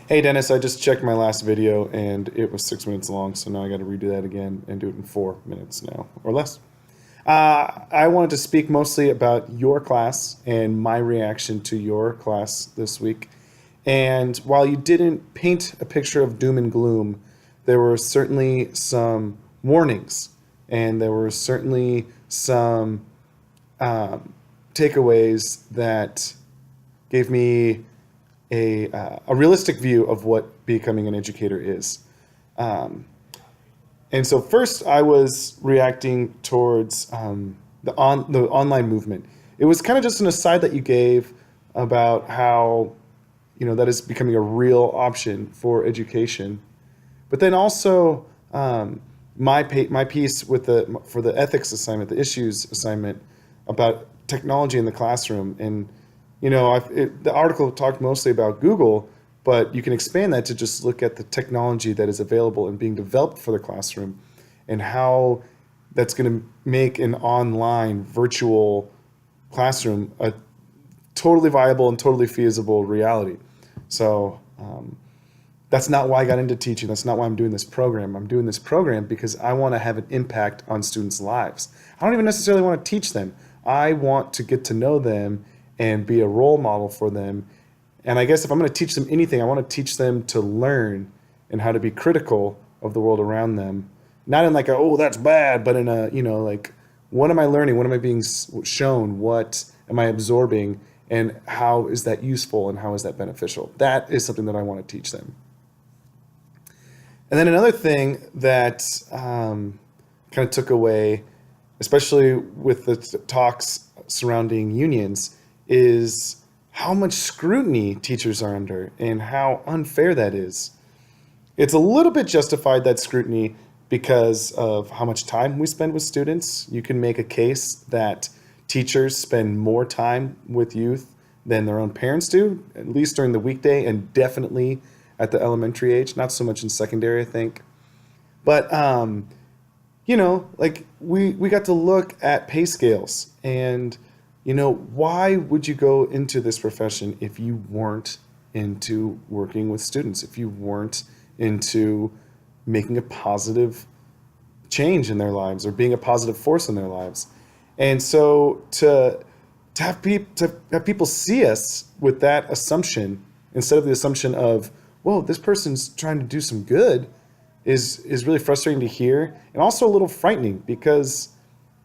Hey Dennis, I just checked my last video and it was 6 minutes long, so now I got to redo that again and do it in 4 minutes now or less. I wanted to speak mostly about your class and my reaction to your class this week. And while you didn't paint a picture of doom and gloom, there were certainly some warnings and there were certainly some takeaways that gave me a realistic view of what becoming an educator is. Um, and so first I was reacting towards the online movement. It was kind of just an aside that you gave about how, that is becoming a real option for education. But then also my piece with for the ethics assignment, the issues assignment about technology in the classroom. And the article talked mostly about Google, but you can expand that to just look at the technology that is available and being developed for the classroom and how that's going to make an online virtual classroom a totally viable and totally feasible reality. So that's not why I got into teaching. That's not why I'm doing this program. I'm doing this program because I want to have an impact on students' lives. I don't even necessarily want to teach them. I want to get to know them and be a role model for them. And I guess if I'm going to teach them anything, I want to teach them to learn and how to be critical of the world around them. Not in like a, oh, that's bad, but in a, like, what am I learning? What am I being shown? What am I absorbing? And how is that useful and how is that beneficial? That is something that I want to teach them. And then another thing that kind of took away, especially with the talks surrounding unions, is how much scrutiny teachers are under and how unfair that is. It's a little bit justified, that scrutiny, because of how much time we spend with students. You can make a case that teachers spend more time with youth than their own parents do, at least during the weekday and definitely at the elementary age, not so much in secondary, I think. But, like we got to look at pay scales and why would you go into this profession if you weren't into working with students, if you weren't into making a positive change in their lives or being a positive force in their lives? And so to have people see us with that assumption instead of the assumption of, whoa, this person's trying to do some good is really frustrating to hear and also a little frightening because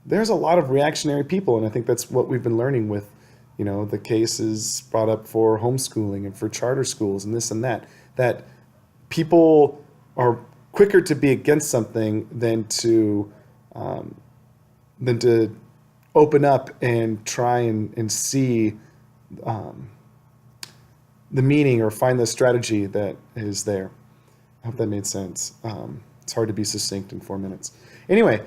there's a lot of reactionary people, and I think that's what we've been learning with, the cases brought up for homeschooling and for charter schools and this and that people are quicker to be against something than to open up and try and see the meaning or find the strategy that is there. I hope that made sense. It's hard to be succinct in 4 minutes. Anyway,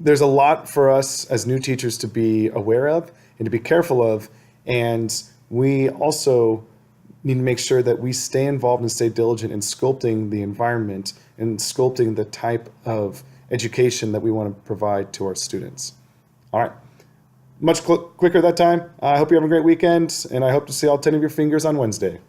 there's a lot for us as new teachers to be aware of and to be careful of. And we also need to make sure that we stay involved and stay diligent in sculpting the environment and sculpting the type of education that we want to provide to our students. All right. Much quicker that time. I hope you have a great weekend, and I hope to see all 10 of your fingers on Wednesday.